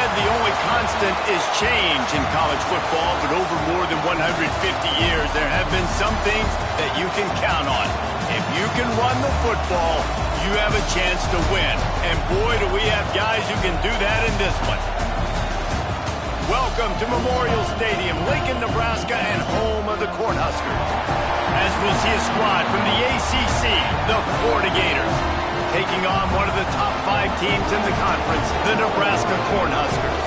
said the only constant is change in college football, but over more than 150 years, there have been some things that you can count on. If you can run the football, you have a chance to win. And boy, do we have guys who can do that in this one. Welcome to Memorial Stadium, Lincoln, Nebraska, and home of the Cornhuskers. As we'll see a squad from the ACC, the Florida Gators, taking on one of the top 5 teams in the conference, the Nebraska Cornhuskers.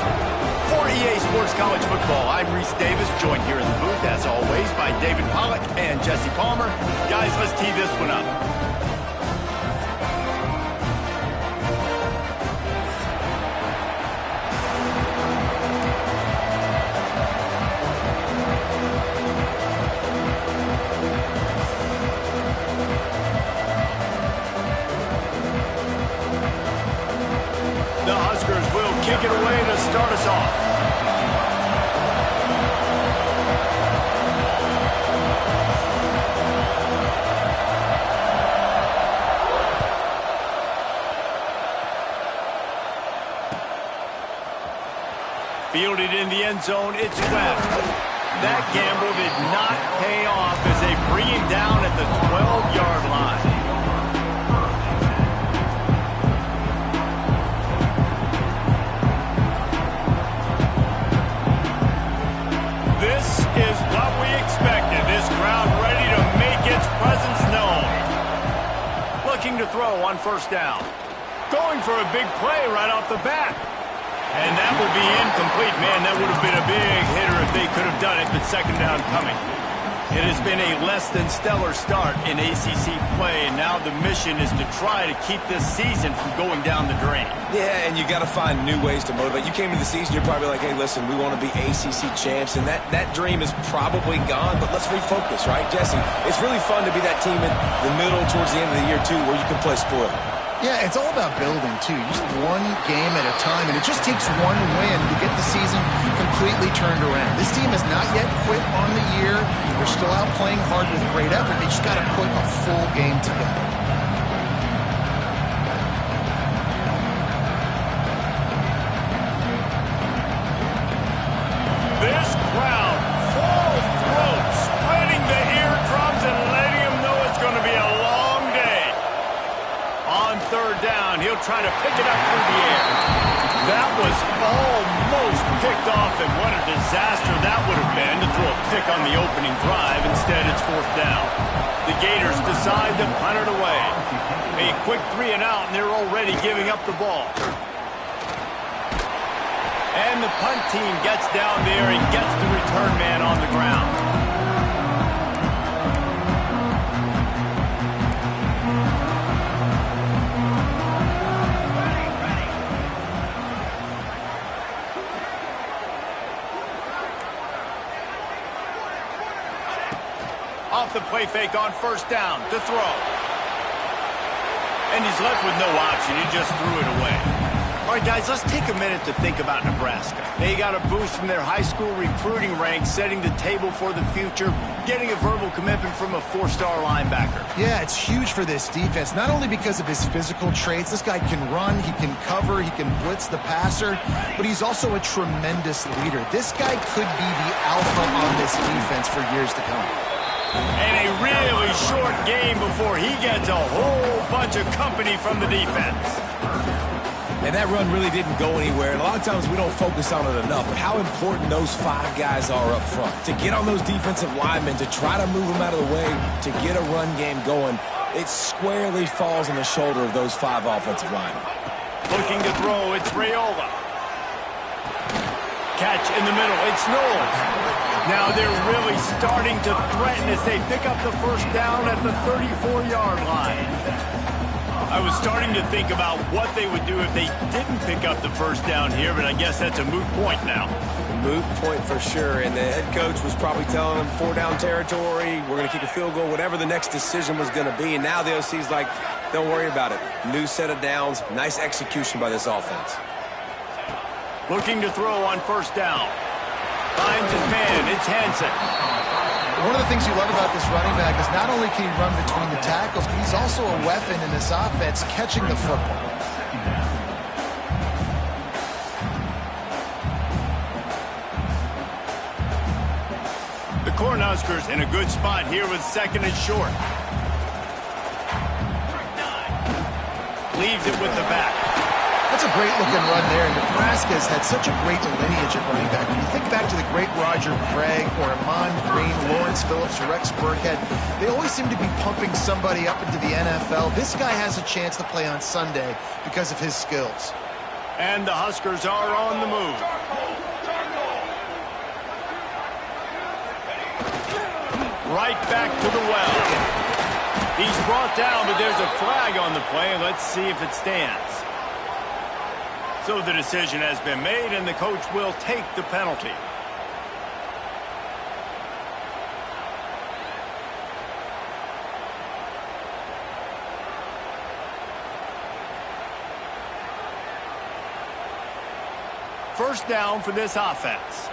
For EA Sports College Football, I'm Reese Davis, joined here in the booth, as always, by David Pollack and Jesse Palmer. Guys, let's tee this one up. The Huskers will kick it away to start us off. Fielded in the end zone, it's Webb. That gamble did not pay off as they bring him down at the 12-yard line. This is what we expected. This crowd ready to make its presence known. Looking to throw on first down. Going for a big play right off the bat. And that will be incomplete. Man, that would have been a big hitter if they could have done it, but second down coming. It has been a less than stellar start in ACC play, and now the mission is to try to keep this season from going down the drain. Yeah, and you got to find new ways to motivate. You came into the season, you're probably like, hey, listen, we want to be ACC champs, and that dream is probably gone, but let's refocus, right, Jesse? It's really fun to be that team in the middle towards the end of the year, too, where you can play spoiler. Yeah, it's all about building, too. Just one game at a time, and it just takes one win to get the season completely turned around. This team has not yet quit on the year. They're still out playing hard with great effort. They just got to put a full game together. This crowd, full throat, spreading the eardrums and letting them know it's going to be a long day. On third down, he'll try to pick it up through the air. That was almost picked off, and what a disaster that would have been to throw a pick on the opening drive. Instead, it's fourth down. The Gators decide to punt it away. A quick 3 and out, and they're already giving up the ball. And the punt team gets down there and gets the return man on the ground. Off the play fake on first down to throw. And he's left with no option. He just threw it away. All right, guys, let's take a minute to think about Nebraska. They got a boost from their high school recruiting ranks, setting the table for the future, getting a verbal commitment from a 4-star linebacker. Yeah, it's huge for this defense, not only because of his physical traits. This guy can run, he can cover, he can blitz the passer, but he's also a tremendous leader. This guy could be the alpha on this defense for years to come. And a really short game before he gets a whole bunch of company from the defense. And that run really didn't go anywhere. And a lot of times we don't focus on it enough. But how important those 5 guys are up front. To get on those defensive linemen, to try to move them out of the way, to get a run game going, it squarely falls on the shoulder of those 5 offensive linemen. Looking to throw, it's Raiola. Catch in the middle, it's Knowles. Now they're really starting to threaten as they pick up the first down at the 34-yard line. I was starting to think about what they would do if they didn't pick up the first down here, but I guess that's a moot point now. Moot point for sure, and the head coach was probably telling them 4-down territory, we're going to kick a field goal, whatever the next decision was going to be, and now the OC's like, don't worry about it. New set of downs, nice execution by this offense. Looking to throw on first down. Finds his man, it's Hansen. One of the things you love about this running back is not only can he run between the tackles, but he's also a weapon in this offense catching the football. Cornhuskers in a good spot here with second and short. Leaves it with the back. That's a great-looking run there. Nebraska has had such a great lineage at running back. When you think back to the great Roger Craig or Amon Green, Lawrence Phillips, Rex Burkhead, they always seem to be pumping somebody up into the NFL. This guy has a chance to play on Sunday because of his skills. And the Huskers are on the move. Right back to the well. He's brought down, but there's a flag on the play. Let's see if it stands. So the decision has been made, and the coach will take the penalty. First down for this offense.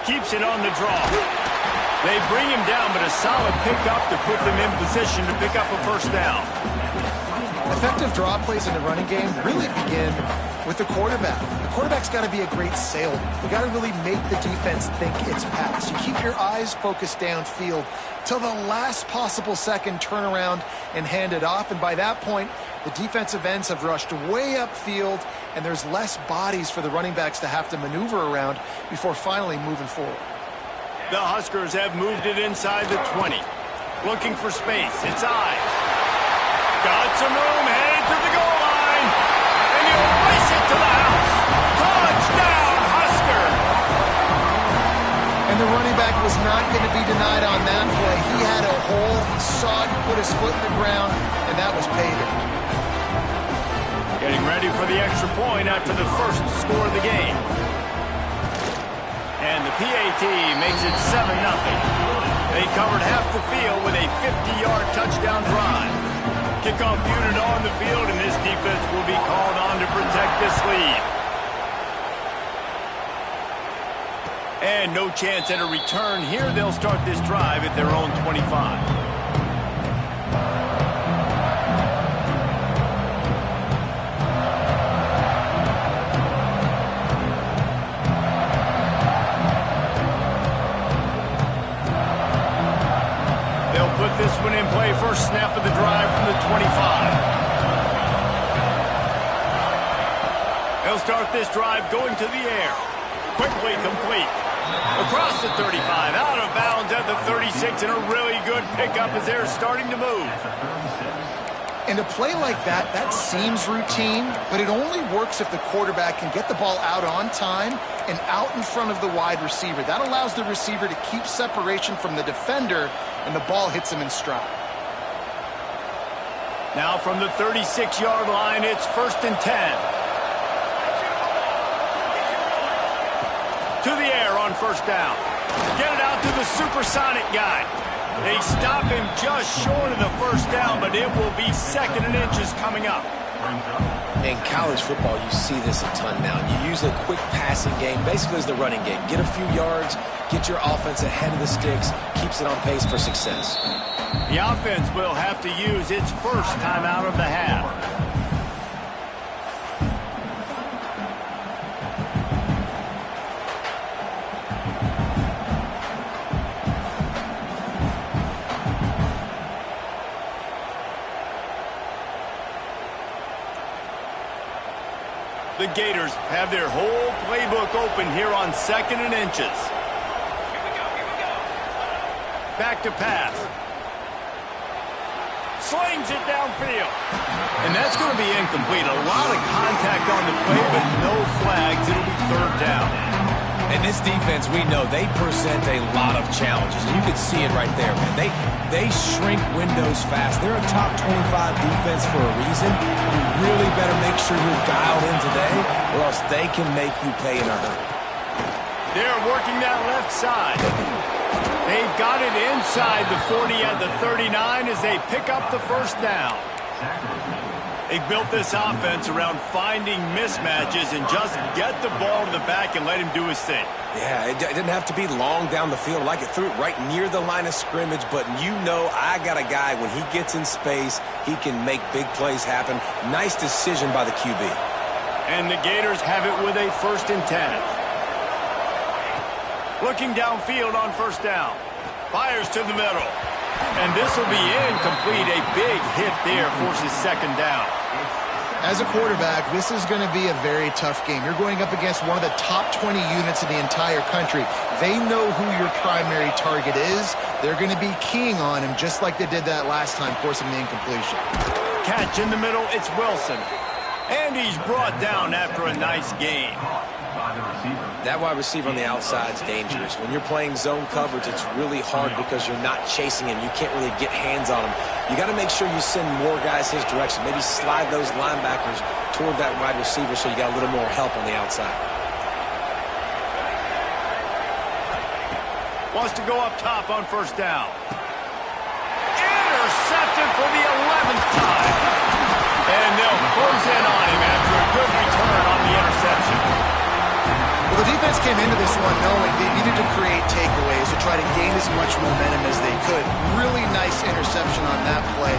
Keeps it on the draw. They bring him down, but a solid pickup to put them in position to pick up a first down. Effective draw plays in the running game really begin with the quarterback. The quarterback's got to be a great salesman. You got to really make the defense think it's pass. You keep your eyes focused downfield till the last possible second, turn around and hand it off. And by that point, the defensive ends have rushed way upfield, and there's less bodies for the running backs to have to maneuver around before finally moving forward. The Huskers have moved it inside the 20. Looking for space. It's Ives. Got some room, headed to the goal line. And he'll race it to the house. Touchdown, Husker! And the running back was not going to be denied on that play. He had a hole, he saw it, he put his foot in the ground, and that was payday. Getting ready for the extra point after the first score of the game. And the PAT makes it 7-0. They covered half the field with a 50-yard touchdown drive. Kickoff unit on the field, and this defense will be called on to protect this lead. And no chance at a return here. They'll start this drive at their own 25. This one in play, first snap of the drive from the 25. They'll start this drive going to the air. Quickly complete. Across the 35, out of bounds at the 36, and a really good pickup as they're starting to move. And a play like that, that seems routine, but it only works if the quarterback can get the ball out on time and out in front of the wide receiver. That allows the receiver to keep separation from the defender, and the ball hits him in stride. Now from the 36-yard line, it's 1st and 10. To the air on first down. Get it out to the supersonic guy. They stop him just short of the first down, but it will be 2nd and inches coming up. In college football, you see this a ton now. You use a quick passing game, basically as the running game. Get a few yards, get your offense ahead of the sticks, keeps it on pace for success. The offense will have to use its first timeout of the half. The Gators have their whole playbook open here on 2nd and inches. Back to pass. Slings it downfield. And that's going to be incomplete. A lot of contact on the play, but no flags. It'll be 3rd down. And this defense, we know, they present a lot of challenges. You can see it right there, man. They shrink windows fast. They're a top 25 defense for a reason. You really better make sure you're dialed in today, or else they can make you pay in a hurry. They're working that left side. They've got it inside the 40 at the 39 as they pick up the first down. They've built this offense around finding mismatches and just get the ball to the back and let him do his thing. Yeah, it didn't have to be long down the field. Like it threw it right near the line of scrimmage, but you know I got a guy, when he gets in space, he can make big plays happen. Nice decision by the QB. And the Gators have it with a 1st and 10. Looking downfield on 1st down. Fires to the middle. And this will be incomplete. A big hit there forces 2nd down. As a quarterback, this is going to be a very tough game. You're going up against one of the top 20 units in the entire country. They know who your primary target is. They're going to be keying on him just like they did that last time, forcing the incompletion. Catch in the middle, it's Wilson. And he's brought down after a nice gain. That wide receiver on the outside is dangerous. When you're playing zone coverage, it's really hard because you're not chasing him. You can't really get hands on him. You got to make sure you send more guys his direction. Maybe slide those linebackers toward that wide receiver so you got a little more help on the outside. Wants to go up top on 1st down. Intercepted for the 11th time. And they'll close in on him after a good return on the interception. Well, the defense came into this one knowing they needed to create takeaways to try to gain as much momentum as they could. Really nice interception on that play.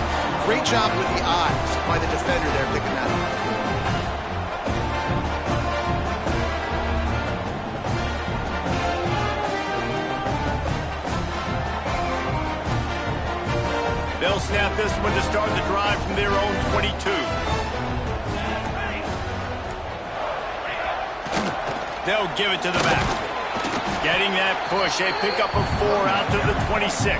Great job with the eyes by the defender there picking that up. They'll snap this one to start the drive from their own 22. They'll give it to the back. Getting that push, a pickup of 4 out to the 26.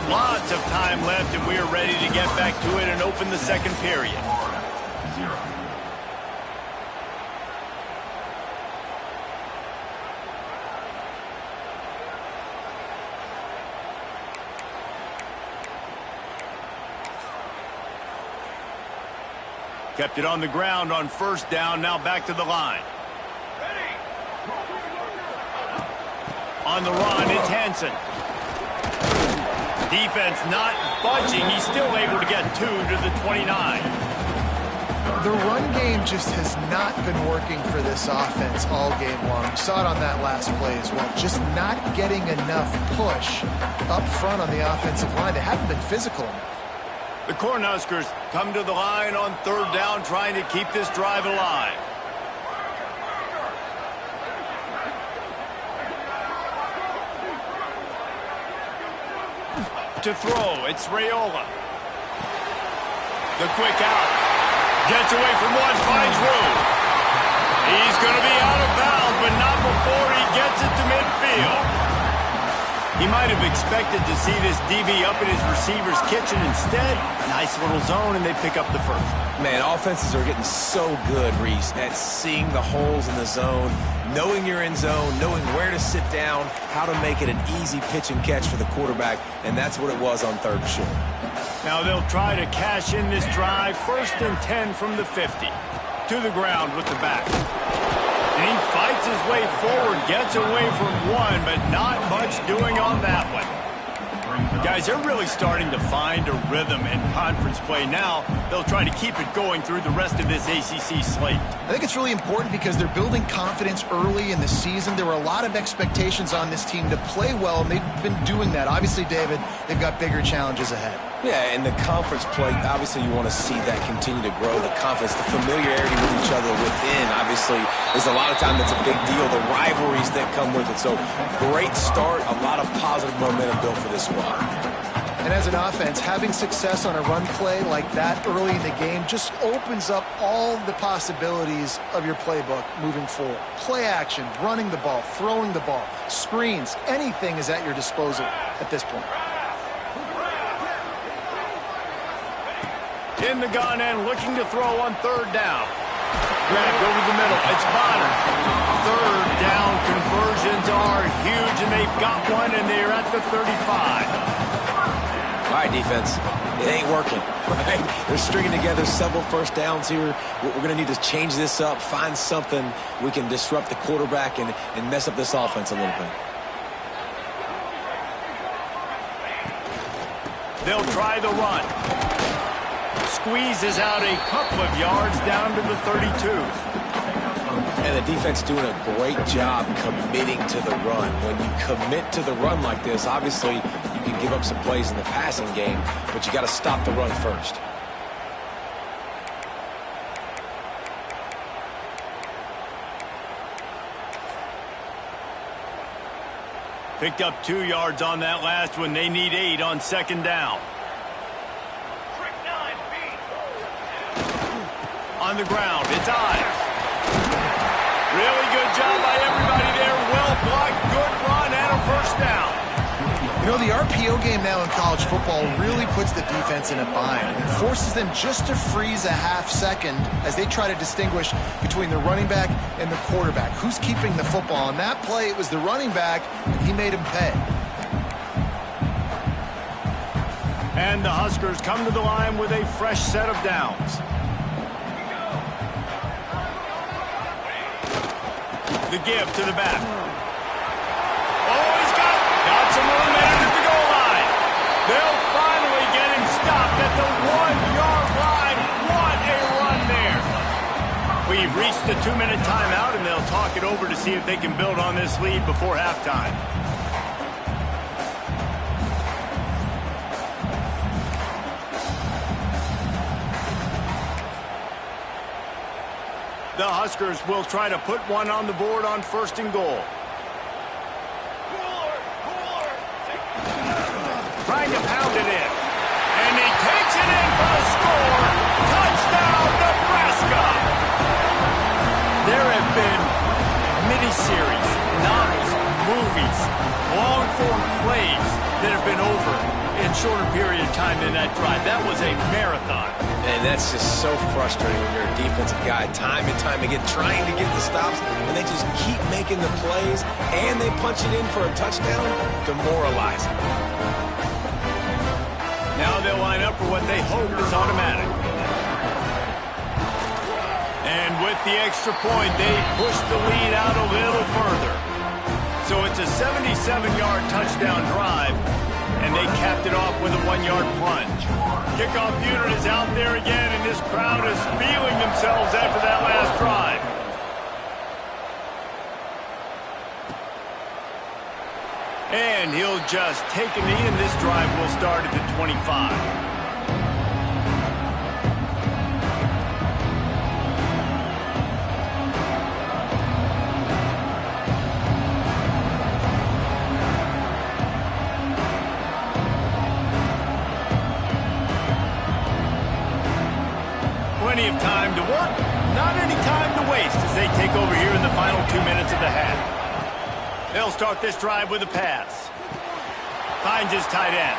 Lots of time left, and we are ready to get back to it and open the 2nd period. Kept it on the ground on 1st down, now back to the line. On the run, it's Hansen. Defense not budging. He's still able to get 2 to the 29. The run game just has not been working for this offense all game long. You saw it on that last play as well. Just not getting enough push up front on the offensive line. They haven't been physical enough. The Cornhuskers come to the line on 3rd down, trying to keep this drive alive. To throw, it's Raiola. The quick out. Gets away from one, finds room. He's going to be out of bounds, but not before he gets it to midfield. He might have expected to see this DB up in his receiver's kitchen. Instead, nice little zone, and they pick up the 1st. Man, offenses are getting so good, Reese, at seeing the holes in the zone, knowing you're in zone, knowing where to sit down, how to make it an easy pitch and catch for the quarterback, and that's what it was on 3rd and short. Now they'll try to cash in this drive. 1st and 10 from the 50. To the ground with the back. And he fights his way forward, gets away from one, but not much doing on that one. Guys, they're really starting to find a rhythm in conference play now. They'll try to keep it going through the rest of this ACC slate. I think it's really important because they're building confidence early in the season. There were a lot of expectations on this team to play well, and they've been doing that. Obviously, David, they've got bigger challenges ahead. Yeah, and the conference play, obviously you want to see that continue to grow. The confidence, the familiarity with each other within, obviously, is a lot of time that's a big deal. The rivalries that come with it. So, great start, a lot of positive momentum built for this squad. And as an offense, having success on a run play like that early in the game just opens up all the possibilities of your playbook moving forward. Play action, running the ball, throwing the ball, screens, anything is at your disposal at this point. In the gun and looking to throw on 3rd down. Grabbed over the middle. It's Bonner. 3rd down conversions are huge, and they've got one, and they're at the 35. All right, defense. It ain't working, right? They're stringing together several 1st downs here. We're going to need to change this up, find something we can disrupt the quarterback and mess up this offense a little bit. They'll try the run. Squeezes out a couple of yards down to the 32. And the defense doing a great job committing to the run. When you commit to the run like this, obviously you can give up some plays in the passing game, but you got to stop the run first. Picked up 2 yards on that last one. They need 8 on second down. On the ground, it's Ives. Really good job by everybody there. Well blocked, good run, and a first down. You know, the RPO game now in college football really puts the defense in a bind. It forces them just to freeze a half second as they try to distinguish between the running back and the quarterback. Who's keeping the football? On that play, it was the running back, and he made him pay. And the Huskers come to the line with a fresh set of downs. The give to the back. Oh, he's got some room there at the goal line. They'll finally get him stopped at the 1-yard line. What a run there. We've reached the 2-minute timeout, and they'll talk it over to see if they can build on this lead before halftime. The Huskers will try to put one on the board on first and goal. Trying to pound it in. And he takes it in for the score. Touchdown, Nebraska! There have been miniseries, novels, movies, long-form plays that have been over in shorter period of time than that drive. That was a marathon. And that's just so frustrating when you're a defensive guy, time and time again, trying to get the stops, and they just keep making the plays, and they punch it in for a touchdown, demoralizing. Now they'll line up for what they hope is automatic. And with the extra point, they push the lead out a little further. So it's a 77-yard touchdown drive, and they capped it off with a 1-yard plunge. Kickoff unit is out there again, and this crowd is feeling themselves after that last drive. And he'll just take a knee, and this drive will start at the 25. Plenty of time to work, not any time to waste as they take over here in the final 2 minutes of the half. They'll start this drive with a pass. Finds his tight end.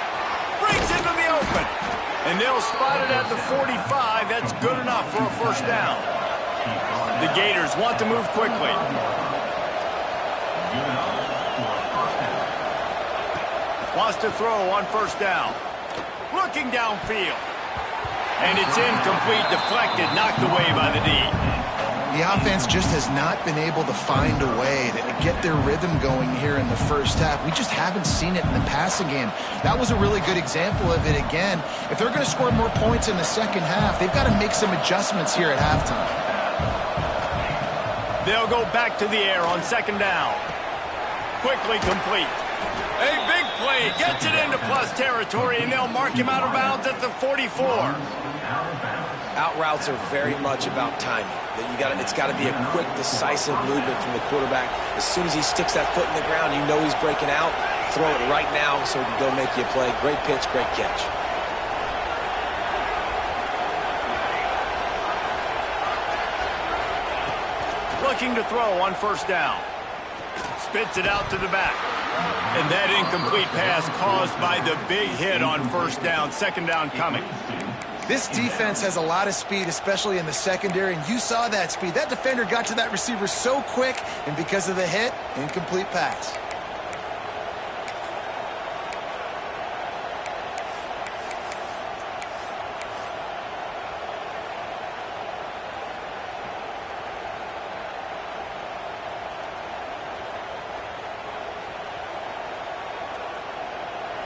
Brings into the open. And they'll spot it at the 45. That's good enough for a first down. The Gators want to move quickly. Wants to throw on first down. Looking downfield. And it's incomplete, deflected, knocked away by the D. The offense just has not been able to find a way to get their rhythm going here in the first half. We just haven't seen it in the passing game. That was a really good example of it again. If they're going to score more points in the second half, they've got to make some adjustments here at halftime. They'll go back to the air on second down. Quickly complete. A big play, gets it into plus territory, and they'll mark him out of bounds at the 44. Out routes are very much about timing. It's got to be a quick, decisive movement from the quarterback. As soon as he sticks that foot in the ground, you know he's breaking out. Throw it right now so he can go make you a play. Great pitch, great catch. Looking to throw on first down. Spits it out to the back. And that incomplete pass caused by the big hit on first down. Second down coming. This defense has a lot of speed, especially in the secondary, and you saw that speed. That defender got to that receiver so quick, and because of the hit, incomplete pass.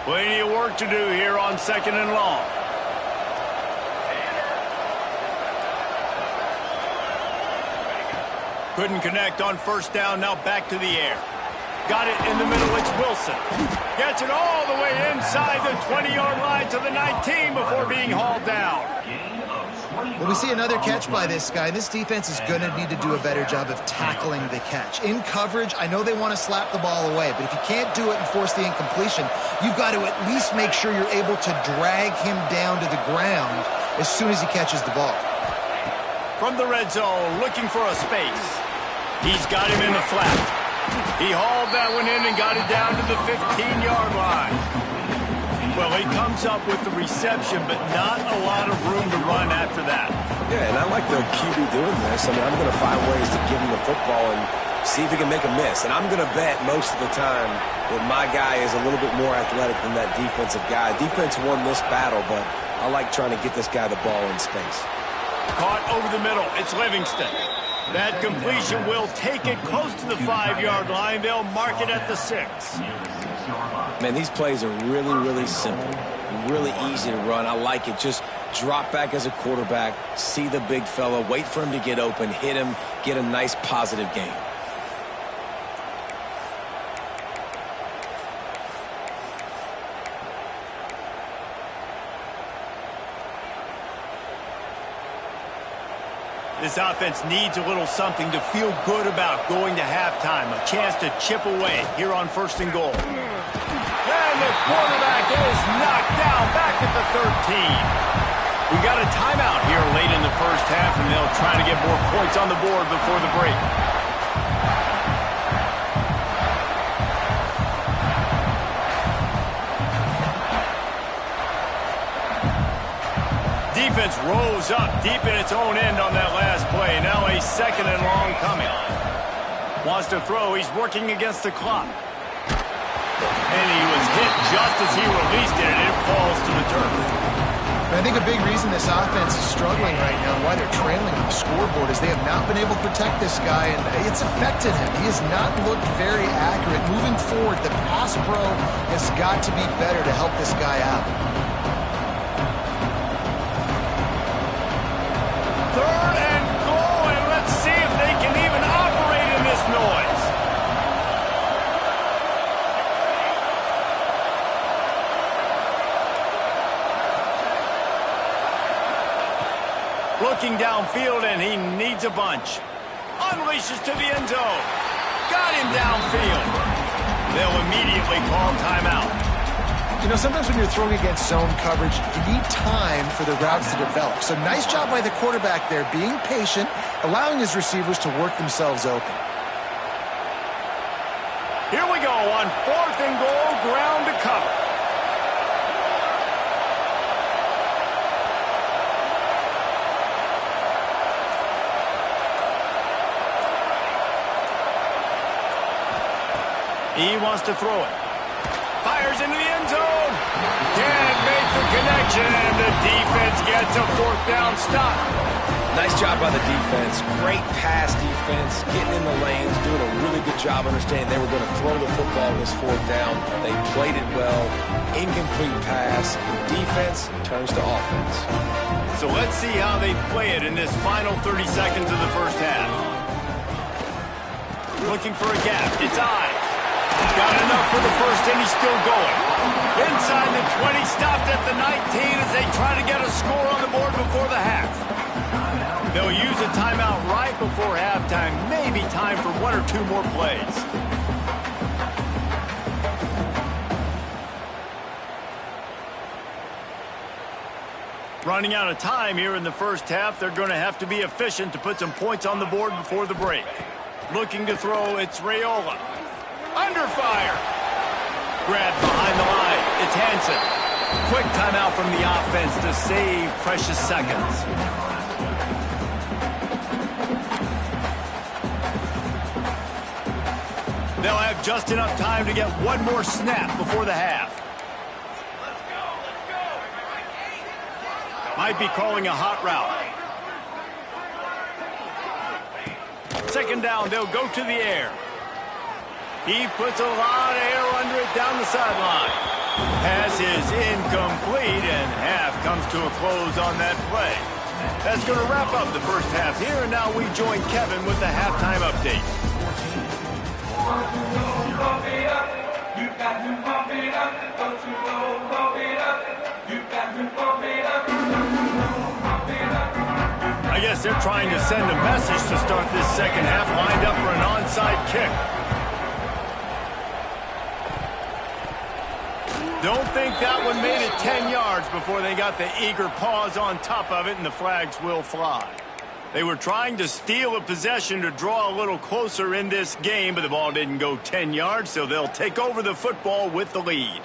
Plenty of work to do here on second and long. Couldn't connect on first down. Now back to the air. Got it in the middle. It's Wilson. Gets it all the way inside the 20-yard line to the 19 before being hauled down. Well, we see another catch by this guy. This defense is going to need to do a better job of tackling the catch. In coverage, I know they want to slap the ball away, but if you can't do it and force the incompletion, you've got to at least make sure you're able to drag him down to the ground as soon as he catches the ball. From the red zone, looking for a space. He's got him in the flat. He hauled that one in and got it down to the 15-yard line. Well, he comes up with the reception, but not a lot of room to run after that. Yeah, and I like the QB doing this. I mean, I'm going to find ways to give him the football and see if he can make a miss. And I'm going to bet most of the time that my guy is a little bit more athletic than that defensive guy. Defense won this battle, but I like trying to get this guy the ball in space. Caught over the middle. It's Livingston. That completion will take it close to the 5-yard line. They'll mark it at the 6. Man, these plays are really, really simple. Really easy to run. I like it. Just drop back as a quarterback, see the big fella, wait for him to get open, hit him, get a nice positive gain. This offense needs a little something to feel good about going to halftime. A chance to chip away here on 1st and goal. And the quarterback is knocked down back at the 13. We got a timeout here late in the first half, and they'll try to get more points on the board before the break. Defense rose up deep in its own end on that last play. Now a 2nd and long coming. Wants to throw. He's working against the clock. And he was hit just as he released it, and it falls to the turf. I think a big reason this offense is struggling right now, why they're trailing on the scoreboard, is they have not been able to protect this guy, and it's affected him. He has not looked very accurate. Moving forward, the pass pro has got to be better to help this guy out. 3rd and goal, and let's see if they can even operate in this noise. Looking downfield, and he needs a bunch. Unleashes to the end zone. Got him downfield. They'll immediately call timeout. You know, sometimes when you're throwing against zone coverage, you need time for the routes to develop. So nice job by the quarterback there, being patient, allowing his receivers to work themselves open. Here we go on 4th and goal, ground to cover. He wants to throw it. Fires into the end zone. Can't make the connection, and the defense gets a 4th down stop. Nice job by the defense. Great pass defense, getting in the lanes, doing a really good job understanding they were going to throw the football in this 4th down. They played it well. Incomplete pass. Defense turns to offense. So let's see how they play it in this final 30 seconds of the first half. Looking for a gap. It's Ives. Got enough for the first, and he's still going. Inside the 20, stopped at the 19 as they try to get a score on the board before the half. They'll use a timeout right before halftime. Maybe time for 1 or 2 more plays. Running out of time here in the first half. They're going to have to be efficient to put some points on the board before the break. Looking to throw, it's Raiola. Under fire. Grabbed behind the line. It's Hansen. Quick timeout from the offense to save precious seconds. They'll have just enough time to get 1 more snap before the half. Might be calling a hot route. 2nd down, they'll go to the air. He puts a lot of air under it down the sideline. Pass is incomplete, and half comes to a close on that play. That's going to wrap up the first half here, and now we join Kevin with the halftime update. I guess they're trying to send a message to start this second half, lined up for an onside kick. Don't think that one made it 10 yards before they got the eager paws on top of it, and the flags will fly. They were trying to steal a possession to draw a little closer in this game, but the ball didn't go 10 yards, so they'll take over the football with the lead.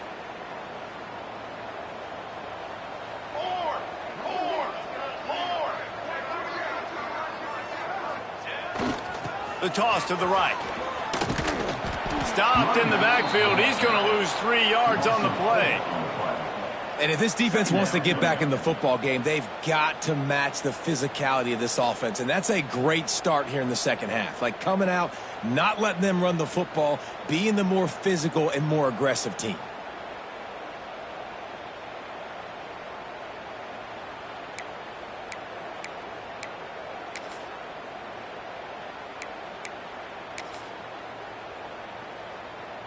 The toss to the right. Stopped in the backfield. He's going to lose 3 yards on the play. And if this defense wants to get back in the football game, they've got to match the physicality of this offense. And that's a great start here in the second half. Like coming out, not letting them run the football, being the more physical and more aggressive team.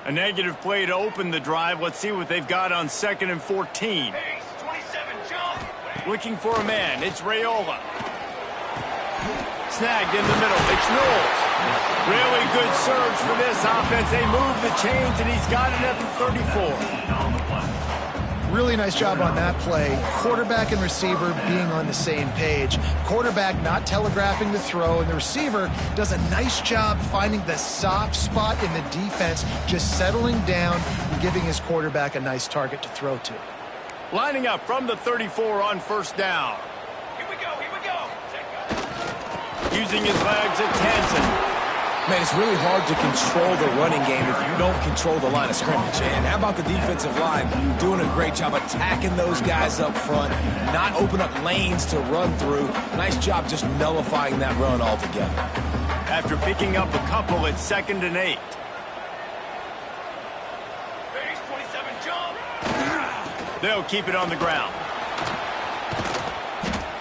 A negative play to open the drive. Let's see what they've got on 2nd and 14. Looking for a man. It's Raiola. Snagged in the middle. It's Knowles. Really good surge for this offense. They move the chains, and he's got it at the 34. Really nice job on that play. Quarterback and receiver being on the same page. Quarterback not telegraphing the throw, and the receiver does a nice job finding the soft spot in the defense, just settling down and giving his quarterback a nice target to throw to. Lining up from the 34 on first down. Here we go, here we go. Using his legs, it's Hansen. Man, it's really hard to control the running game if you don't control the line of scrimmage. And how about the defensive line doing a great job attacking those guys up front, not open up lanes to run through. Nice job just nullifying that run altogether. After picking up a couple, it's 2nd and 8. Base 27 jump. They'll keep it on the ground.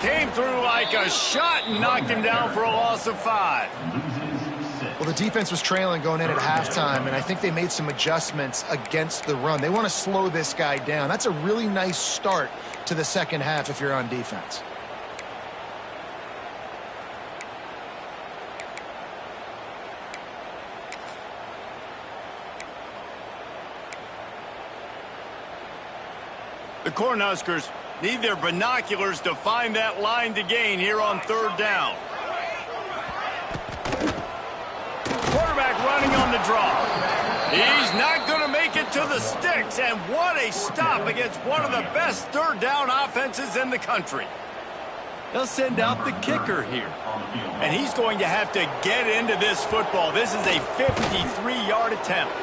Came through like a shot and knocked him down for a loss of 5. Well, the defense was trailing going in at halftime, and I think they made some adjustments against the run. They want to slow this guy down. That's a really nice start to the second half if you're on defense. The Cornhuskers need their binoculars to find that line to gain here on 3rd down. Quarterback running on the draw. He's not going to make it to the sticks, and what a stop against one of the best 3rd down offenses in the country. They'll send out the kicker here, and he's going to have to get into this football. This is a 53-yard attempt.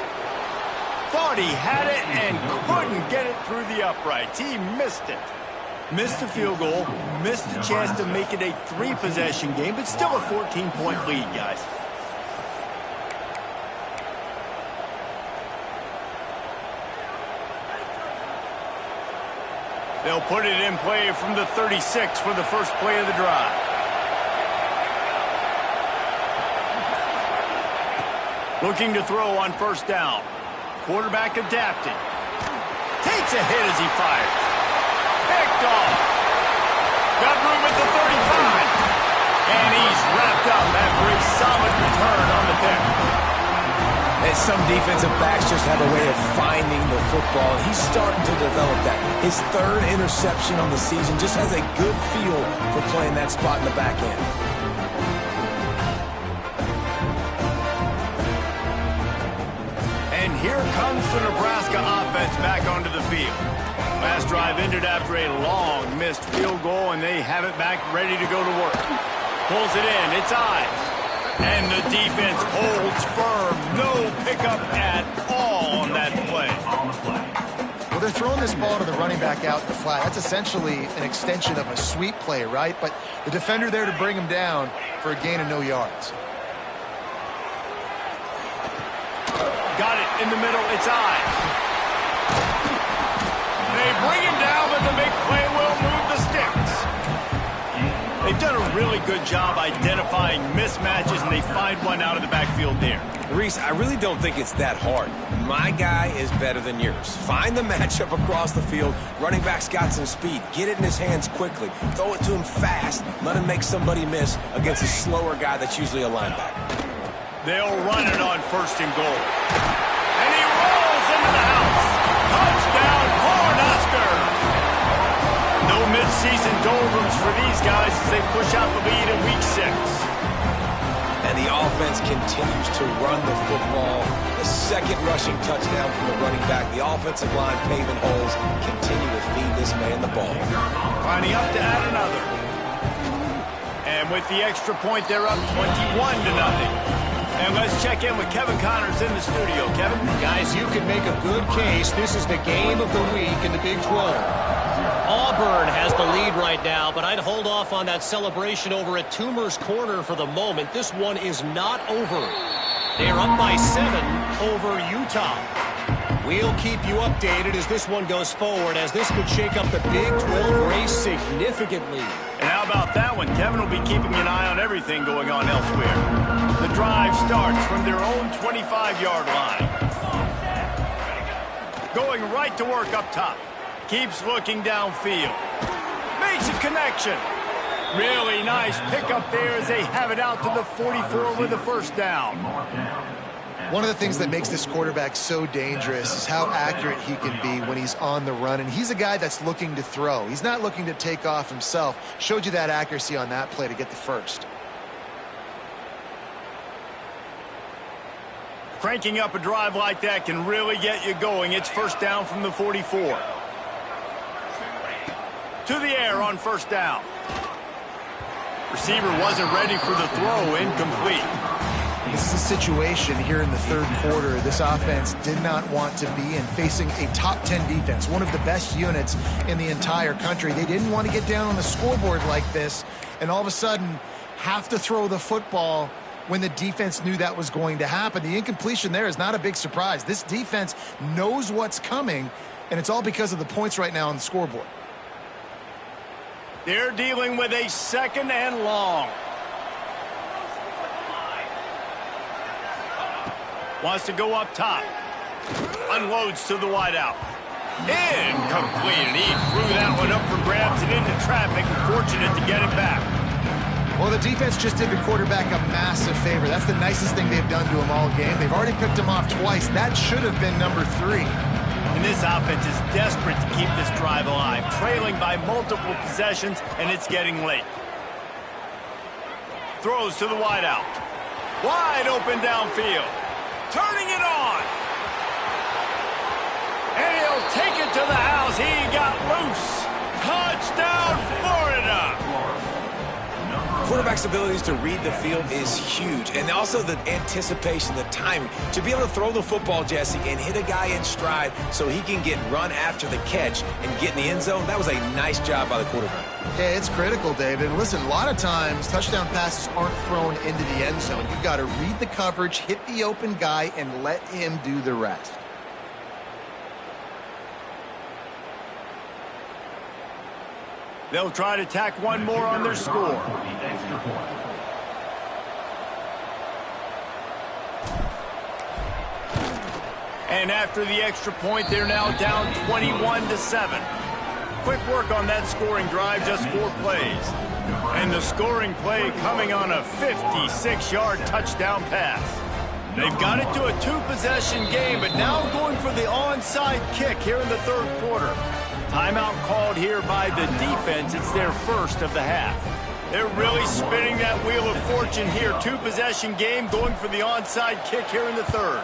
Thought he had it and couldn't get it through the uprights. He missed it. Missed the field goal, missed the chance to make it a 3-possession game, but still a 14-point lead, guys. They'll put it in play from the 36 for the first play of the drive. Looking to throw on first down. Quarterback adapting. Takes a hit as he fires. Picked off. Got room at the 35. And he's wrapped up after a solid return on the pick. And some defensive backs just have a way of finding the football. He's starting to develop that. His 3rd interception on the season just has a good feel for playing that spot in the back end. And here comes the Nebraska offense back onto the field. Last drive ended after a long missed field goal, and they have it back ready to go to work. Pulls it in. It's Ives. And the defense holds firm. No pickup at all on that play. Well, they're throwing this ball to the running back out in the flat. That's essentially an extension of a sweep play, right? But the defender there to bring him down for a gain of no yards. Got it in the middle. It's Ives. They bring him down, but the big play will move the sticks. They've done a really good job identifying mismatches, and they find one out of the backfield there. Reese, I really don't think it's that hard. My guy is better than yours. Find the matchup across the field. Running back's got some speed. Get it in his hands quickly. Throw it to him fast. Let him make somebody miss against a slower guy that's usually a linebacker. They'll run it on 1st and goal. And he rolls into the house. Touchdown, Cornhusker! No midseason doldrums for these guys as they push out the lead in Week 6. And the offense continues to run the football. The second rushing touchdown from the running back. The offensive line paving holes. Continue to feed this man the ball. Lining up to add another. And with the extra point, they're up 21-0. And let's check in with Kevin Connors in the studio. Kevin? Guys, you can make a good case. This is the game of the week in the Big 12. Auburn has the lead right now, but I'd hold off on that celebration over at Toomer's Corner for the moment. This one is not over. They are up by 7 over Utah. We'll keep you updated as this one goes forward, as this could shake up the Big 12 race significantly. And how about that one? Kevin will be keeping an eye on everything going on elsewhere. The drive starts from their own 25-yard line. Going right to work up top. Keeps looking downfield. Makes a connection. Really nice pickup there as they have it out to the 44 with the 1st down. One of the things that makes this quarterback so dangerous is how accurate he can be when he's on the run. And he's a guy that's looking to throw. He's not looking to take off himself. Showed you that accuracy on that play to get the 1st. Cranking up a drive like that can really get you going. It's 1st down from the 44. To the air on 1st down. Receiver wasn't ready for the throw. Incomplete. This is a situation here in the 3rd quarter this offense did not want to be in, facing a top 10 defense, one of the best units in the entire country. They didn't want to get down on the scoreboard like this and all of a sudden have to throw the football when the defense knew that was going to happen. The incompletion there is not a big surprise. This defense knows what's coming, and it's all because of the points right now on the scoreboard. They're dealing with a 2nd and long. Wants to go up top. Unloads to the wideout. Incomplete. And he threw that one up for grabs and into traffic. Fortunate to get it back. Well, the defense just did the quarterback a massive favor. That's the nicest thing they've done to him all game. They've already picked him off twice. That should have been number 3. And this offense is desperate to keep this drive alive. Trailing by multiple possessions, and it's getting late. Throws to the wideout. Wide open downfield. Turning it on. And he'll take it to the house. He got loose. Touchdown, Florida. Quarterback's abilities to read the field is huge. And also the anticipation, the timing. To be able to throw the football, Jesse, and hit a guy in stride so he can get run after the catch and get in the end zone, that was a nice job by the quarterback. Yeah, it's critical, David. Listen, a lot of times touchdown passes aren't thrown into the end zone. You've got to read the coverage, hit the open guy, and let him do the rest. They'll try to tack one more on their score. And after the extra point, they're now down 21-7. Quick work on that scoring drive, just 4 plays. And the scoring play coming on a 56-yard touchdown pass. They've got it to a 2-possession game, but now going for the onside kick here in the 3rd quarter. Timeout called here by the defense. It's their 1st of the half. They're really spinning that wheel of fortune here. 2-possession game, going for the onside kick here in the 3rd.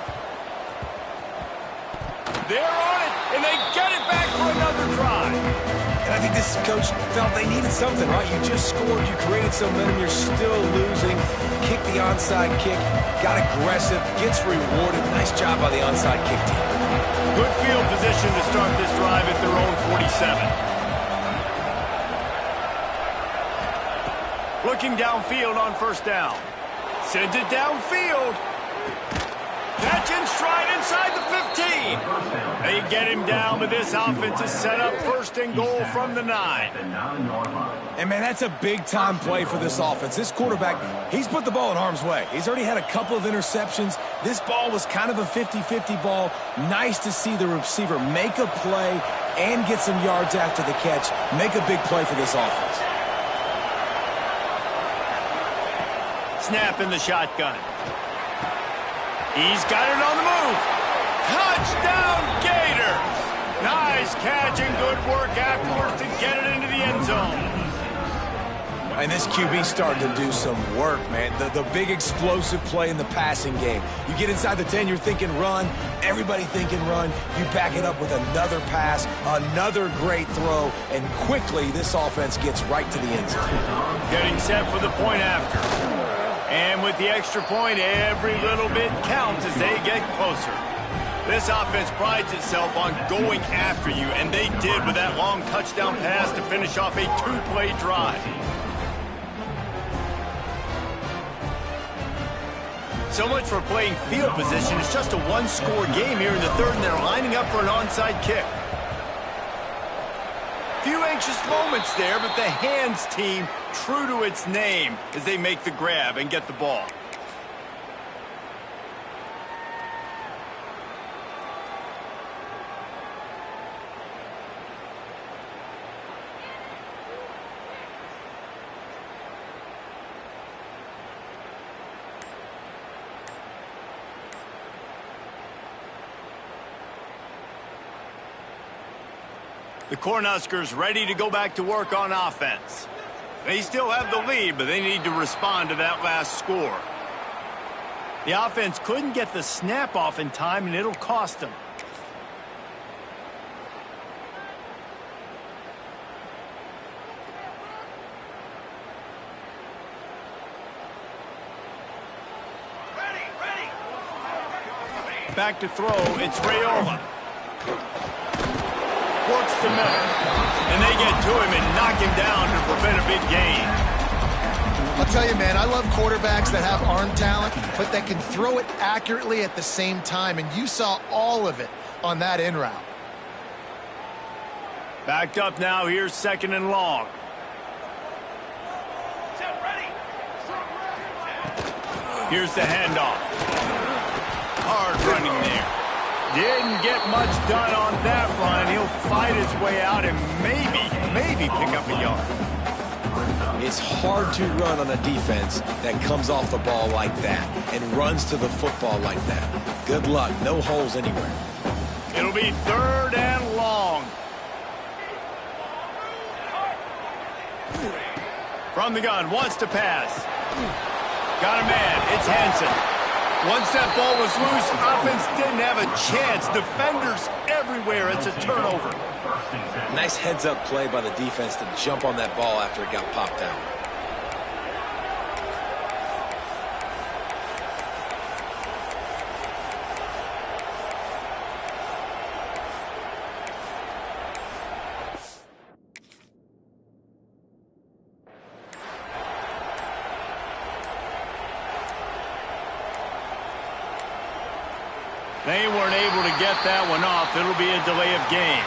They're on it, and they get it back for another drive. And I think this coach felt they needed something, right? You just scored, you created some momentum, you're still losing. Kick the onside kick, got aggressive, gets rewarded. Nice job by the onside kick team. Good field position to start this drive at their own 47. Looking downfield on 1st down. Sends it downfield. Catch in stride inside the 15. They get him down, but this offense is set up first and goal from the 9. And, man, that's a big-time play for this offense. This quarterback, he's put the ball in harm's way. He's already had a couple of interceptions. This ball was kind of a 50-50 ball. Nice to see the receiver make a play and get some yards after the catch. Make a big play for this offense. Snap in the shotgun. He's got it on the move. Touchdown, Gators! Nice catch and good work afterwards to get it into the end zone. And this QB starting to do some work, man. The big explosive play in the passing game. You get inside the 10, you're thinking run. Everybody thinking run. You back it up with another pass, another great throw, and quickly this offense gets right to the end zone. Getting set for the point after. And with the extra point, every little bit counts as they get closer. This offense prides itself on going after you, and they did with that long touchdown pass to finish off a 2-play drive. So much for playing field position. It's just a one-score game here in the third, and they're lining up for an onside kick. Few anxious moments there, but the hands team true to its name as they make the grab and get the ball. The Cornhuskers ready to go back to work on offense. They still have the lead, but they need to respond to that last score. The offense couldn't get the snap off in time, and it'll cost them. Back to throw, it's Raiola. Works the middle. And they get to him and knock him down to prevent a big gain. I'll tell you, man, I love quarterbacks that have arm talent, but that can throw it accurately at the same time, and you saw all of it on that in route. Backed up now, here's second and long. Here's the handoff. Hard running there. Didn't get much done on that run. He'll fight his way out and maybe pick up a yard. It's hard to run on a defense that comes off the ball like that and runs to the football like that. Good luck. No holes anywhere. It'll be third and long. From the gun, wants to pass. Got a man. It's Hansen. Once that ball was loose, offense didn't have a chance. Defenders everywhere. It's a turnover. Nice heads-up play by the defense to jump on that ball after it got popped out. They weren't able to get that one off. It'll be a delay of game.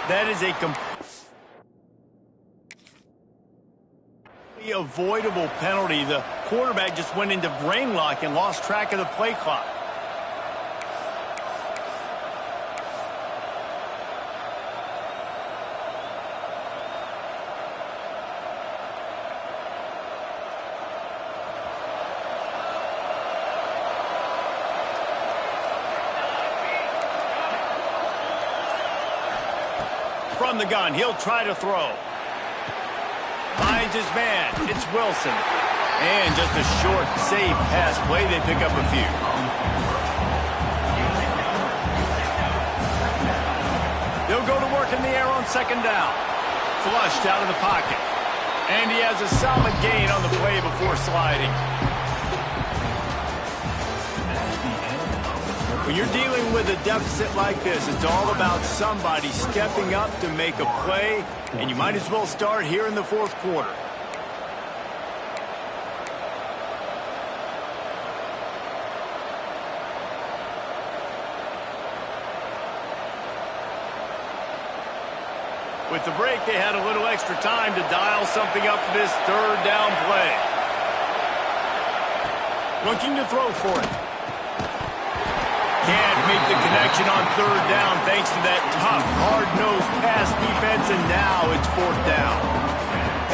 That is a completely avoidable penalty. The quarterback just went into brain lock and lost track of the play clock. From the gun, he'll try to throw. Finds his man. It's Wilson. And just a short, safe pass play. They pick up a few. They'll go to work in the air on second down. Flushed out of the pocket. And he has a solid gain on the play before sliding. When you're dealing with a deficit like this, it's all about somebody stepping up to make a play, and you might as well start here in the fourth quarter. With the break, they had a little extra time to dial something up for this third down play. Looking to throw for it. Can't make the connection on third down thanks to that tough, hard-nosed pass defense, and now it's fourth down.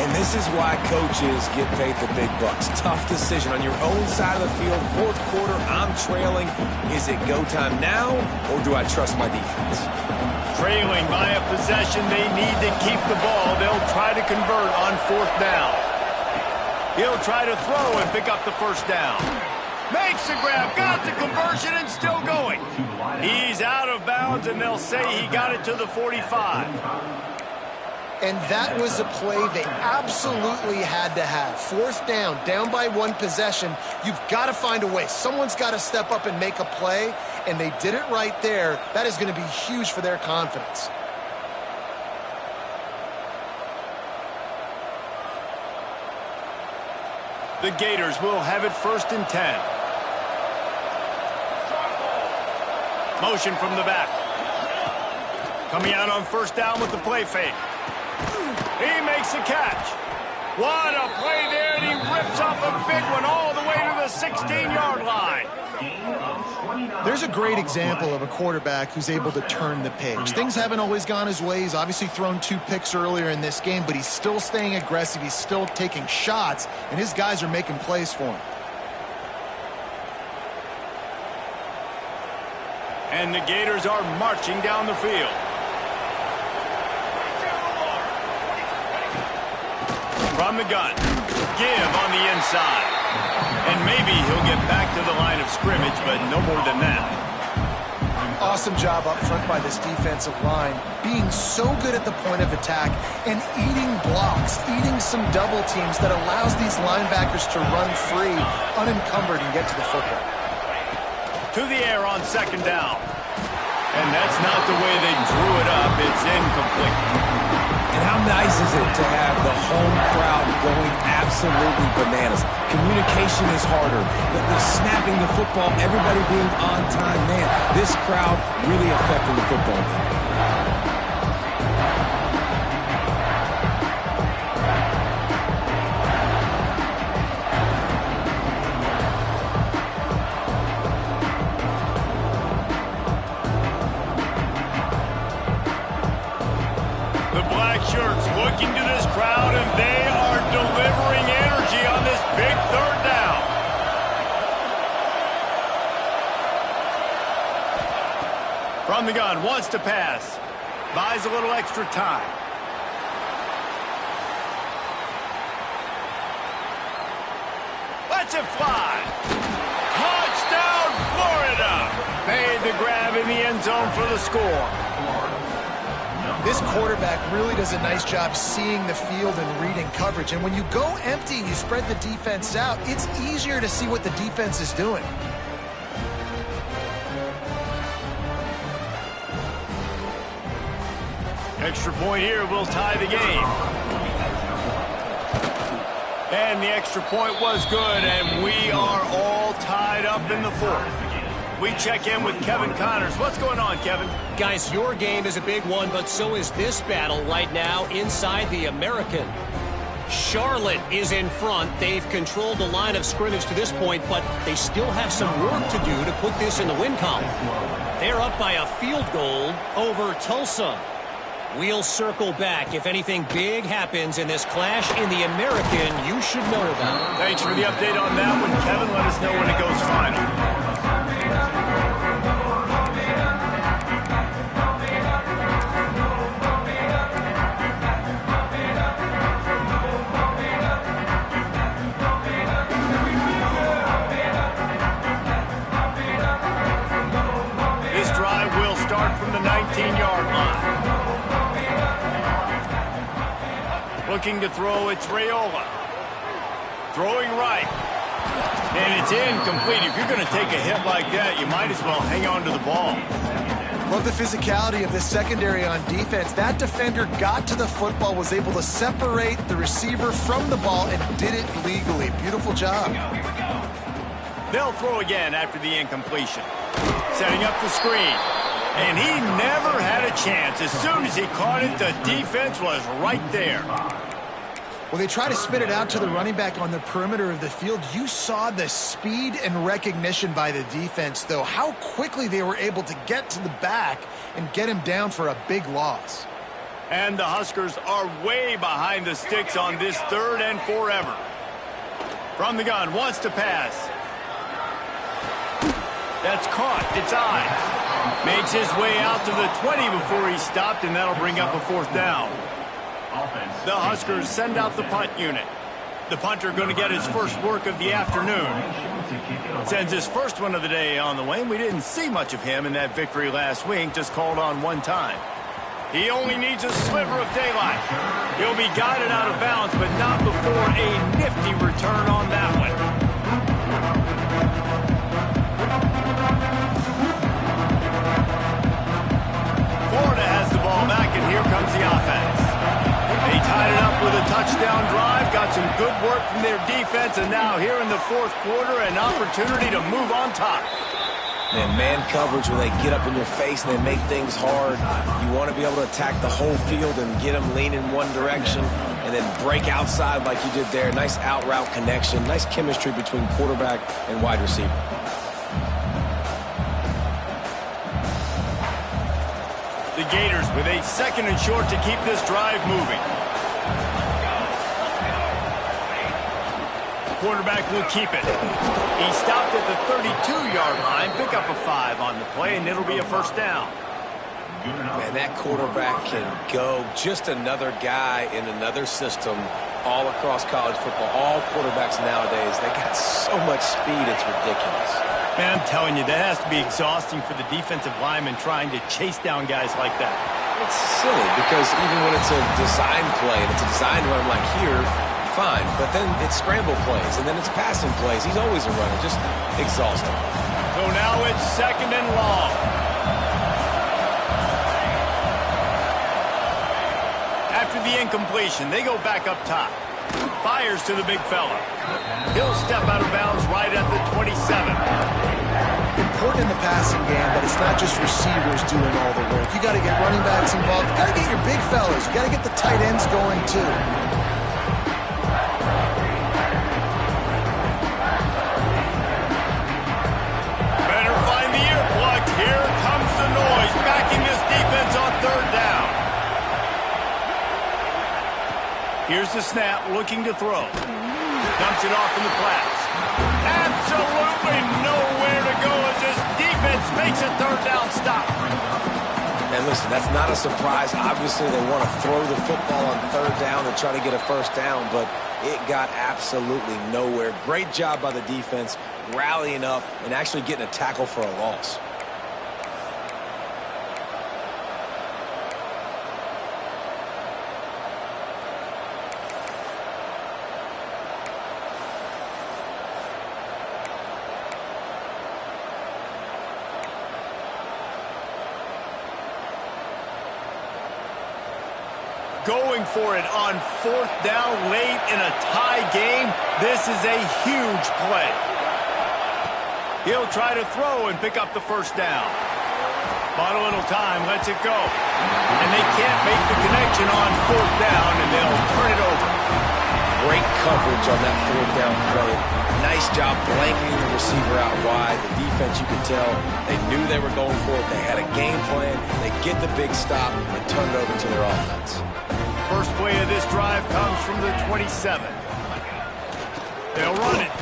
And this is why coaches get paid the big bucks. Tough decision on your own side of the field. Fourth quarter, I'm trailing. Is it go time now, or do I trust my defense? Trailing by a possession, they need to keep the ball. They'll try to convert on fourth down. He'll try to throw and pick up the first down. Makes the grab, got the conversion, and still going. He's out of bounds, and they'll say he got it to the 45. And that was a play they absolutely had to have. Fourth down, down by one possession. You've got to find a way. Someone's got to step up and make a play, and they did it right there. That is going to be huge for their confidence. The Gators will have it 1st and 10. Motion from the back. Coming out on first down with the play fake. He makes the catch. What a play there, and he rips off a big one all the way to the 16-yard line. There's a great example of a quarterback who's able to turn the page. Things haven't always gone his way. He's obviously thrown 2 picks earlier in this game, but he's still staying aggressive. He's still taking shots, and his guys are making plays for him. And the Gators are marching down the field. From the gun, give on the inside. And maybe he'll get back to the line of scrimmage, but no more than that. Awesome job up front by this defensive line, being so good at the point of attack and eating blocks, eating some double teams that allows these linebackers to run free, unencumbered, and get to the football. To the air on second down. And that's not the way they drew it up. It's incomplete. And how nice is it to have the home crowd going absolutely bananas? Communication is harder. The snapping the football, everybody being on time. Man, this crowd really affecting the football game. Shirts looking to this crowd, and they are delivering energy on this big third down. From the gun, wants to pass. Buys a little extra time. Lets it fly. Touchdown, Florida. Made the grab in the end zone for the score. This quarterback really does a nice job seeing the field and reading coverage. And when you go empty and you spread the defense out, it's easier to see what the defense is doing. Extra point here will tie the game. And the extra point was good, and we are all tied up in the fourth. We check in with Kevin Connors. What's going on, Kevin? Guys, your game is a big one, but so is this battle right now inside the American. Charlotte is in front. They've controlled the line of scrimmage to this point, but they still have some work to do to put this in the win column. They're up by a field goal over Tulsa. We'll circle back. If anything big happens in this clash in the American, you should know about it. Thanks for the update on that one, Kevin. Let us know when it goes final. This drive will start from the 19-yard line. Looking to throw, it's Raiola. Throwing right. And it's incomplete. If you're going to take a hit like that, you might as well hang on to the ball. Love the physicality of this secondary on defense. That defender got to the football, was able to separate the receiver from the ball, and did it legally. Beautiful job. They'll throw again after the incompletion. Setting up the screen. And he never had a chance. As soon as he caught it, the defense was right there. Well, they try to spit it out to the running back on the perimeter of the field. You saw the speed and recognition by the defense, though, how quickly they were able to get to the back and get him down for a big loss. And the Huskers are way behind the sticks on this 3rd and forever. From the gun, wants to pass. That's caught. It's Ives. Makes his way out to the 20 before he stopped, and that'll bring up a 4th down. The Huskers send out the punt unit. The punter going to get his first work of the afternoon. Sends his first one of the day on the way. We didn't see much of him in that victory last week, just called on one time. He only needs a sliver of daylight. He'll be guided out of bounds, but not before a nifty return on that one. Florida has the ball back, and here comes the offense. They tied it up with a touchdown drive, got some good work from their defense, and now here in the 4th quarter, an opportunity to move on top. And man coverage, when they get up in your face and they make things hard, you want to be able to attack the whole field and get them leaning one direction and then break outside like you did there. Nice out route connection, nice chemistry between quarterback and wide receiver. The Gators with a 2nd and short to keep this drive moving. Quarterback will keep it. He stopped at the 32-yard line, pick up a 5 on the play, and it'll be a 1st down. Man, that quarterback can go. Just another guy in another system all across college football. All quarterbacks nowadays, they got so much speed, it's ridiculous. Man, I'm telling you, that has to be exhausting for the defensive lineman trying to chase down guys like that. It's silly because even when it's a design play and it's a design run like here, fine, but then it's scramble plays and then it's passing plays. He's always a runner, just exhausting. So now it's 2nd and long. After the incompletion, they go back up top. Fires to the big fella. He'll step out of bounds right at the 27. Important in the passing game, but it's not just receivers doing all the work. You got to get running backs involved. You got to get your big fellas. You got to get the tight ends going too. Better find the earplugs. Here comes the noise, backing this defense on 3rd down. Here's the snap, looking to throw. Dumps it off in the flats. Absolutely nowhere to go as this defense makes a 3rd down stop. And listen, that's not a surprise. Obviously, they want to throw the football on 3rd down and try to get a 1st down, but it got absolutely nowhere. Great job by the defense, rallying up and actually getting a tackle for a loss. Going for it on 4th down late in a tie game. This is a huge play. He'll try to throw and pick up the 1st down. Bought a little time, lets it go. And they can't make the connection on 4th down, and they'll turn it over. Great coverage on that 4th down play. Nice job blanketing the receiver out wide. The defense, you could tell, they knew they were going for it. They had a game plan. They get the big stop and turn it over to their offense. First play of this drive comes from the 27. They'll run it.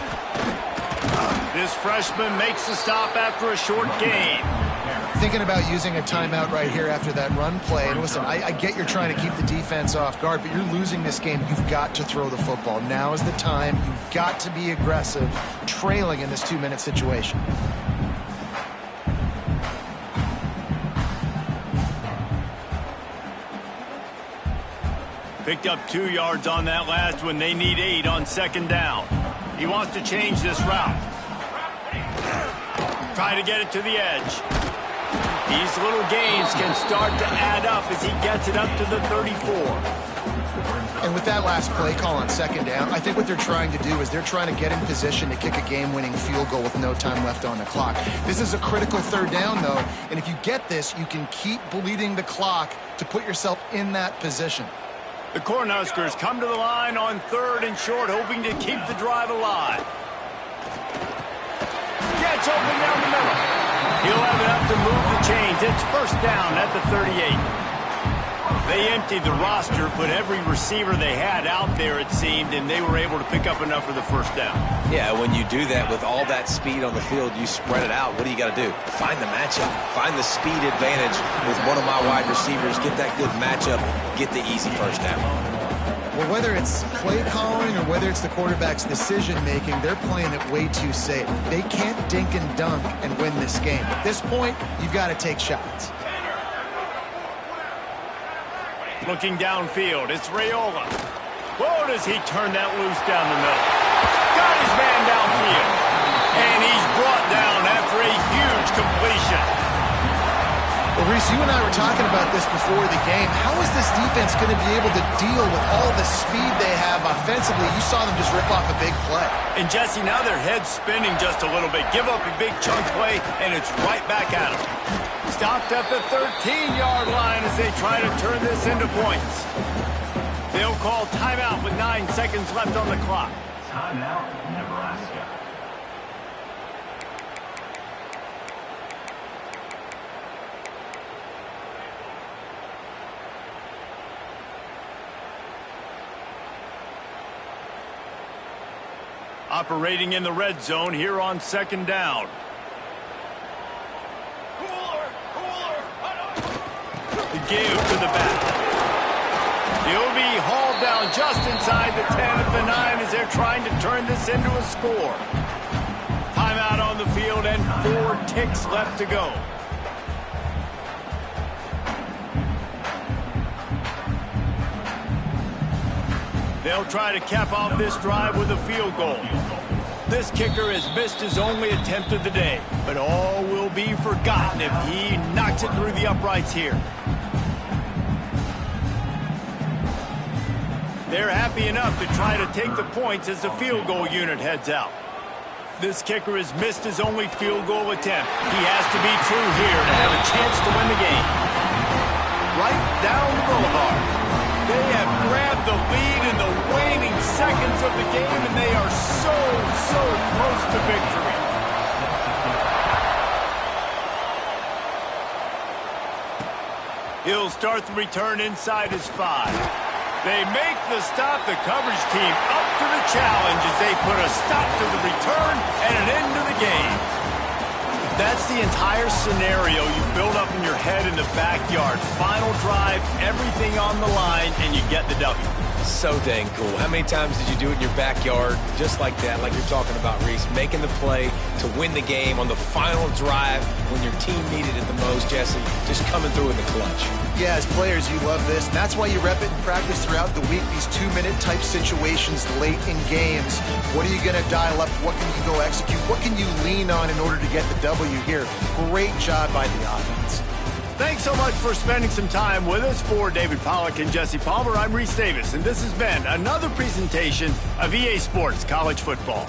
This freshman makes the stop after a short gain. Thinking about using a timeout right here after that run play. And listen, I get you're trying to keep the defense off guard, but you're losing this game. You've got to throw the football. Now is the time. You've got to be aggressive, trailing in this 2-minute situation. Picked up 2 yards on that last one. They need 8 on 2nd down. He wants to change this route. Try to get it to the edge. These little gains can start to add up as he gets it up to the 34. And with that last play call on second down, I think what they're trying to do is they're trying to get in position to kick a game-winning field goal with no time left on the clock. This is a critical third down, though, and if you get this, you can keep bleeding the clock to put yourself in that position. The Cornhuskers come to the line on 3rd and short, hoping to keep the drive alive. Gets open down the middle. He'll have enough to move the chains. It's first down at the 38. They emptied the roster, put every receiver they had out there, it seemed, and they were able to pick up enough for the first down. Yeah, when you do that with all that speed on the field, you spread it out. What do you got to do? Find the matchup. Find the speed advantage with one of my wide receivers. Get that good matchup. Get the easy first down. Well, whether it's play calling or whether it's the quarterback's decision-making, they're playing it way too safe. They can't dink and dunk and win this game. At this point, you've got to take shots. Looking downfield, it's Raiola. Whoa, does he turn that loose down the middle. Got his man downfield. And he's brought down after a huge completion. Well, Reese, you and I were talking about this before the game. How is this defense going to be able to deal with all the speed they have offensively? You saw them just rip off a big play. And, Jesse, now their head's spinning just a little bit. Give up a big chunk play, and it's right back at them. Stopped at the 13-yard line as they try to turn this into points. They'll call timeout with 9 seconds left on the clock. Timeout, Nebraska. Operating in the red zone here on second down. The give to the back. He'll be hauled down just inside the 10 at the 9 as they're trying to turn this into a score. Timeout on the field and 4 ticks left to go. They'll try to cap off this drive with a field goal. This kicker has missed his only attempt of the day, but all will be forgotten if he knocks it through the uprights here. They're happy enough to try to take the points as the field goal unit heads out. This kicker has missed his only field goal attempt. He has to be true here to have a chance to win the game. Right down the boulevard. They have grabbed the lead in the waning seconds of the game, and they are so close to victory. He'll start the return inside his 5. They make the stop. The coverage team up to the challenge as they put a stop to the return and an end to the game. That's the entire scenario you build up in your head in the backyard. Final drive, everything on the line, and you get the W. So dang cool. How many times did you do it in your backyard just like that, like you're talking about, Reese? Making the play to win the game on the final drive when your team needed it the most, Jesse. Just coming through in the clutch. Yeah, as players, you love this, and that's why you rep it in practice throughout the week, these 2-minute type situations late in games. What are you going to dial up? What can you go execute? What can you lean on in order to get the W here? Great job by the offense. Thanks so much for spending some time with us. For David Pollack and Jesse Palmer, I'm Reese Davis, and this has been another presentation of EA Sports College Football.